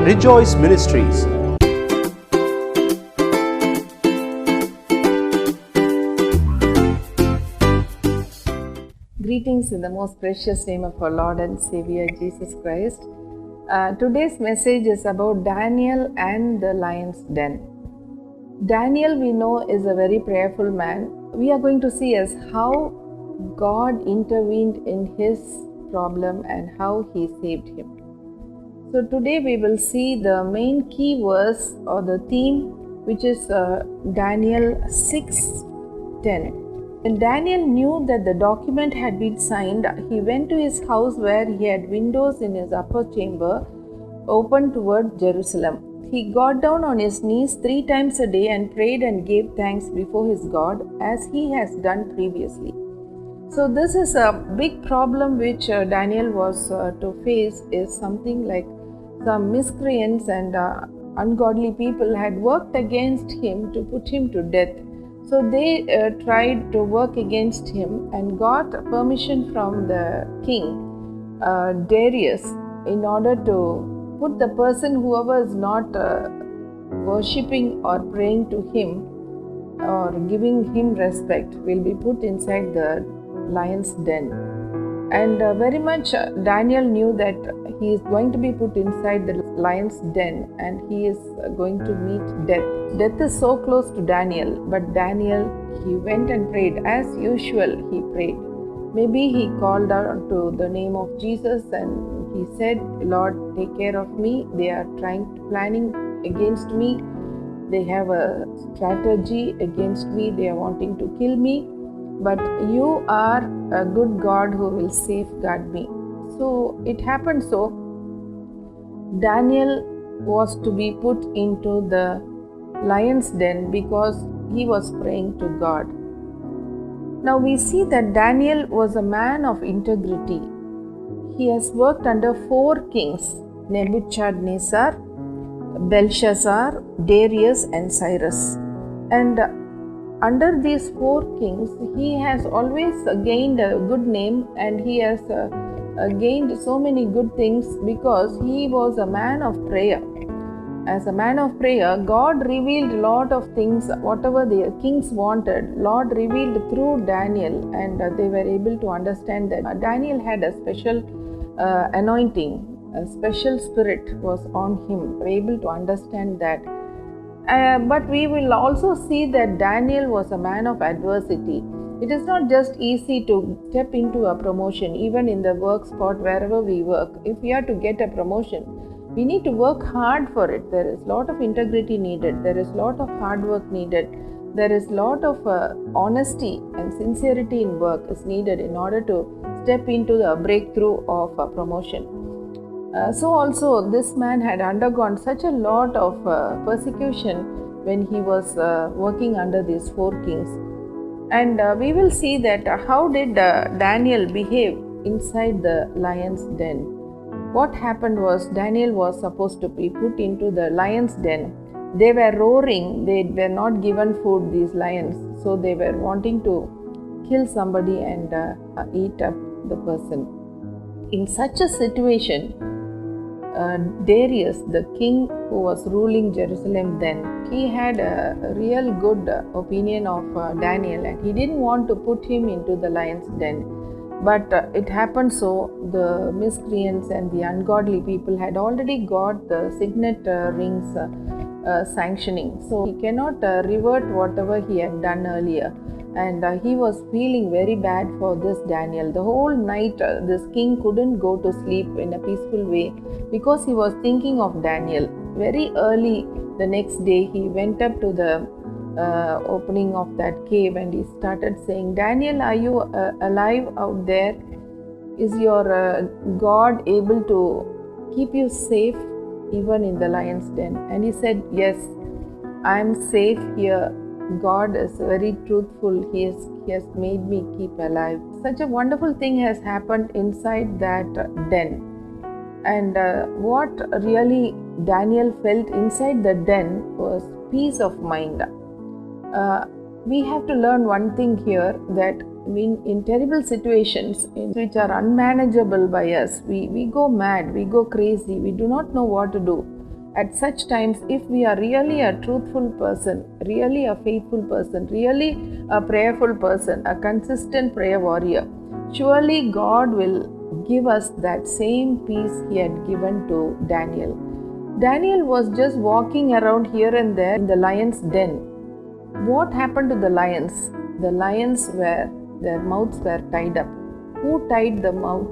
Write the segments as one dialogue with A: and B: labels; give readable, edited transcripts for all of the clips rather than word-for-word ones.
A: Rejoice Ministries.
B: Greetings in the most precious name of our Lord and Savior Jesus Christ. Today's message is about Daniel and the lion's den. Daniel, we know, is a very prayerful man. We are going to see as how God intervened in his problem and how he saved him. So today we will see the main key verse or the theme, which is Daniel 6:10. When Daniel knew that the document had been signed, he went to his house where he had windows in his upper chamber open toward Jerusalem. He got down on his knees 3 times a day and prayed and gave thanks before his God as he has done previously. So this is a big problem which Daniel was to face, is something like some miscreants and ungodly people had worked against him to put him to death. So they tried to work against him and got permission from the king Darius in order to put the person, whoever is not worshipping or praying to him or giving him respect, will be put inside the lion's den. And very much Daniel knew that he is going to be put inside the lion's den and he is going to meet death. Death is so close to Daniel, but Daniel, he went and prayed. As usual, he prayed. Maybe he called out to the name of Jesus and he said, Lord, take care of me. They are planning against me. They have a strategy against me. They are wanting to kill me. But you are a good God who will safeguard me. So it happened so. Daniel was to be put into the lion's den because he was praying to God. Now we see that Daniel was a man of integrity. He has worked under 4 kings: Nebuchadnezzar, Belshazzar, Darius, and Cyrus. And under these 4 kings, he has always gained a good name and he has gained so many good things because he was a man of prayer. As a man of prayer, God revealed a lot of things, whatever the kings wanted, Lord revealed through Daniel, and they were able to understand that Daniel had a special anointing, a special spirit was on him, able to understand that. But we will also see that Daniel was a man of adversity. It is not just easy to step into a promotion, even in the work spot, wherever we work. If we are to get a promotion, we need to work hard for it. There is a lot of integrity needed. There is a lot of hard work needed. There is a lot of honesty and sincerity in work is needed in order to step into the breakthrough of a promotion. So also this man had undergone such a lot of persecution when he was working under these 4 kings. And we will see that how did Daniel behave inside the lion's den. What happened was, Daniel was supposed to be put into the lion's den. They were roaring, they were not given food, these lions, so they were wanting to kill somebody and eat up the person. In such a situation, Darius, the king who was ruling Jerusalem then, he had a real good opinion of Daniel and he didn't want to put him into the lion's den. But it happened so, the miscreants and the ungodly people had already got the signet rings sanctioning. So he cannot revert whatever he had done earlier. And he was feeling very bad for this Daniel. The whole night this king couldn't go to sleep in a peaceful way because he was thinking of Daniel. Very early the next day he went up to the opening of that cave and he started saying, Daniel, are you alive out there? Is your God able to keep you safe even in the lion's den? And he said, yes, I am safe here. God is very truthful. He has made me keep alive. Such a wonderful thing has happened inside that den. And what really Daniel felt inside the den was peace of mind. We have to learn one thing here, that in terrible situations which are unmanageable by us, we go mad, we go crazy, we do not know what to do. At such times, if we are really a truthful person, really a faithful person, really a prayerful person, a consistent prayer warrior, surely God will give us that same peace He had given to Daniel. Daniel was just walking around here and there in the lion's den. What happened to the lions? The lions their mouths were tied up. Who tied the mouth?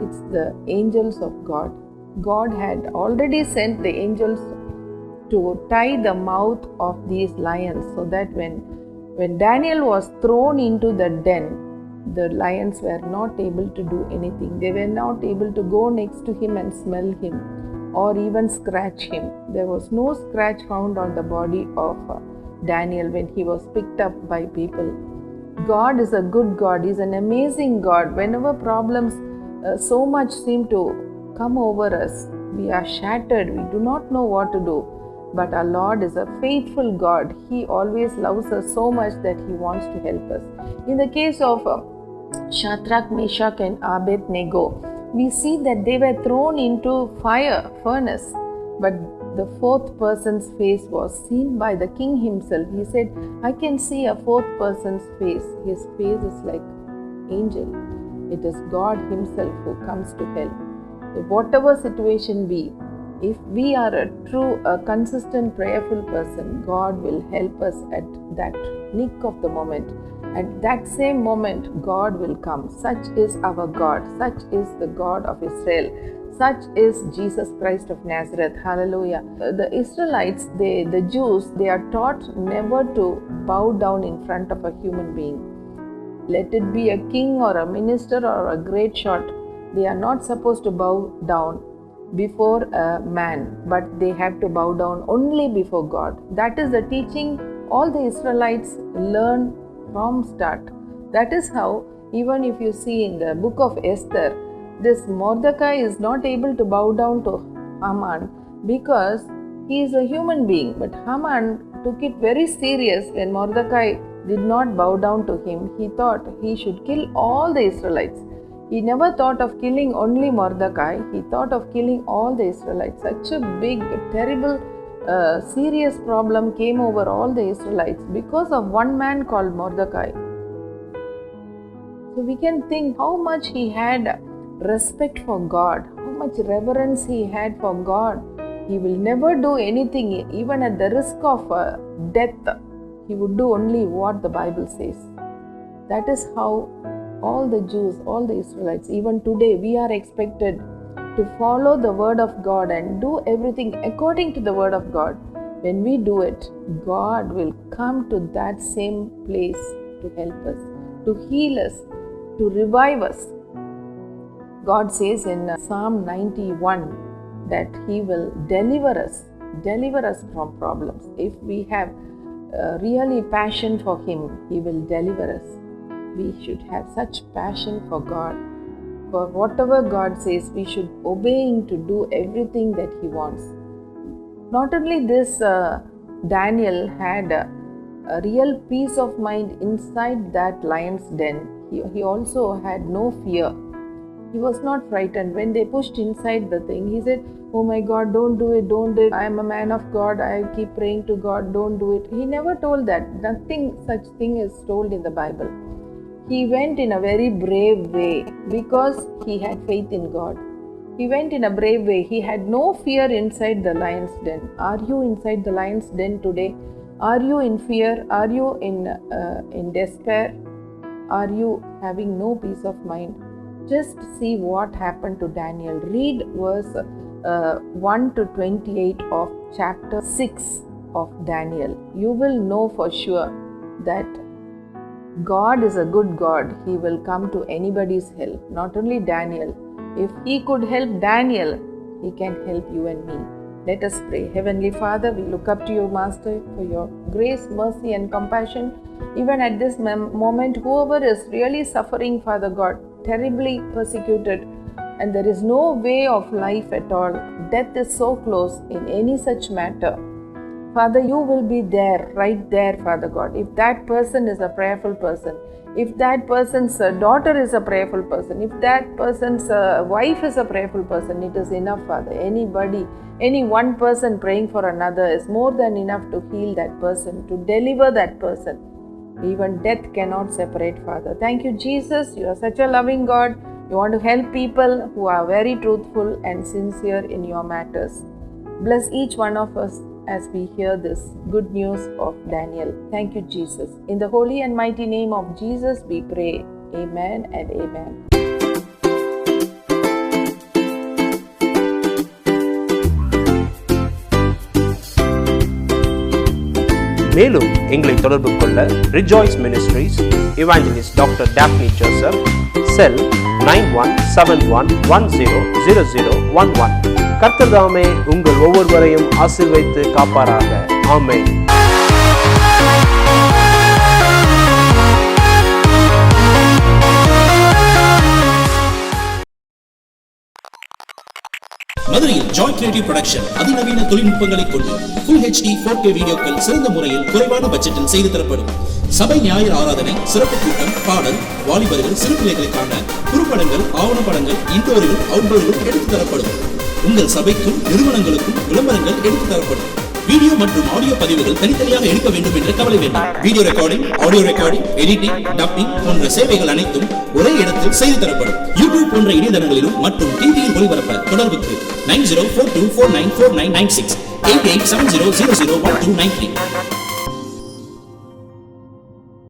B: It's the angels of God. God had already sent the angels to tie the mouth of these lions, so that when Daniel was thrown into the den, the lions were not able to do anything. They were not able to go next to him and smell him or even scratch him. There was no scratch found on the body of Daniel when he was picked up by people. God is a good God. He is an amazing God. Whenever problems so much seem to come over us, we are shattered, we do not know what to do. But our Lord is a faithful God. He always loves us so much that He wants to help us. In the case of Shadrach, Meshach and Abednego, we see that they were thrown into furnace, but the fourth person's face was seen by the king himself. He said, I can see a fourth person's face. His face is like angel. It is God Himself who comes to help. So whatever situation be, if we are a consistent, prayerful person, God will help us at that nick of the moment. At that same moment, God will come. Such is our God. Such is the God of Israel. Such is Jesus Christ of Nazareth. Hallelujah. The Israelites, the Jews, they are taught never to bow down in front of a human being. Let it be a king or a minister or a great shot. They are not supposed to bow down before a man, but they have to bow down only before God. That is the teaching all the Israelites learn from start. That is how, even if you see in the book of Esther, this Mordecai is not able to bow down to Haman because he is a human being. But Haman took it very serious when Mordecai did not bow down to him. He thought he should kill all the Israelites. He never thought of killing only Mordecai. He thought of killing all the Israelites. Such a big, terrible, serious problem came over all the Israelites because of one man called Mordecai. So we can think how much he had respect for God, how much reverence he had for God. He will never do anything, even at the risk of death. He would do only what the Bible says. That is how all the Jews, all the Israelites, even today, we are expected to follow the word of God and do everything according to the word of God. When we do it, God will come to that same place to help us, to heal us, to revive us. God says in Psalm 91 that He will deliver us from problems. If we have really passion for Him, He will deliver us. We should have such passion for God. For whatever God says, we should obey Him to do everything that He wants. Not only this, Daniel had a real peace of mind inside that lion's den. He also had no fear. He was not frightened. When they pushed inside the thing, he said, oh my God, don't do it, don't do it. I am a man of God. I keep praying to God, don't do it. He never told that. Nothing such thing is told in the Bible. He went in a very brave way because he had faith in God. He went in a brave way. He had no fear inside the lion's den. Are you inside the lion's den today? Are you in fear? Are you in despair? Are you having no peace of mind? Just see what happened to Daniel. Read verse 1 to 28 of chapter 6 of Daniel. You will know for sure that God is a good God. He will come to anybody's help, not only Daniel. If He could help Daniel, He can help you and me. Let us pray. Heavenly Father, we look up to you, Master, for your grace, mercy and compassion. Even at this moment, whoever is really suffering, Father God, terribly persecuted, and there is no way of life at all, death is so close in any such matter. Father, you will be there, right there, Father God. If that person is a prayerful person, if that person's daughter is a prayerful person, if that person's wife is a prayerful person, it is enough, Father. Anybody, any one person praying for another is more than enough to heal that person, to deliver that person. Even death cannot separate, Father. Thank you, Jesus. You are such a loving God. You want to help people who are very truthful and sincere in your matters. Bless each one of us as we hear this good news of Daniel. Thank you, Jesus. In the holy and mighty name of Jesus, we pray. Amen and amen.
A: மேலும் எங்களை தொடர்பு கொள்ள Rejoice Ministries evangelist doctor Daphne Joseph, cell 9171100011. கர்த்தர் தாமே உங்கள் ஒவ்வொருவரையும் ஆசீர்வதித்து காப்பாராக. ஆமென்.
C: மதுரையில் ஜாய் கிரியேட்டிவ் புரொடக்ஷன் அதிநவீன தொழில்நுட்பங்களை கொண்டு Full HD 4K வீடியோக்கள் சிறந்த முறையில் குறைவான பட்ஜெட்டில் செய்து தரப்படும். சபை ஞாயிறு ஆராதனை, சிறப்பு கூட்டம், பாடல், வாலிபர்கள், சிறுபிள்ளைகளுக்கான குறும்படங்கள், ஆவணப்படங்கள் இன்டோரிலும் அவுட்டோரிலும் எடுத்து தரப்படும். உங்கள் சபைக்கும் நிறுவனங்களுக்கும் விளம்பரங்கள் எடுத்து தரப்படும். வீடியோ மற்றும் ஆடியோ பதிவுகள் தனித்தனியாக எடுக்க வேண்டும் என்ற கவலை வேண்டாம். Video recording, audio recording, editing, dubbing போன்ற சேவைகள் அனைத்தும் ஒரே இடத்தில் செய்து தரப்படும். யூடியூப் போன்ற இணையதளங்களிலும் மற்றும் டிவியில் ஒளிபரப்ப தொடர்புக்கு 9042494996 8870001293.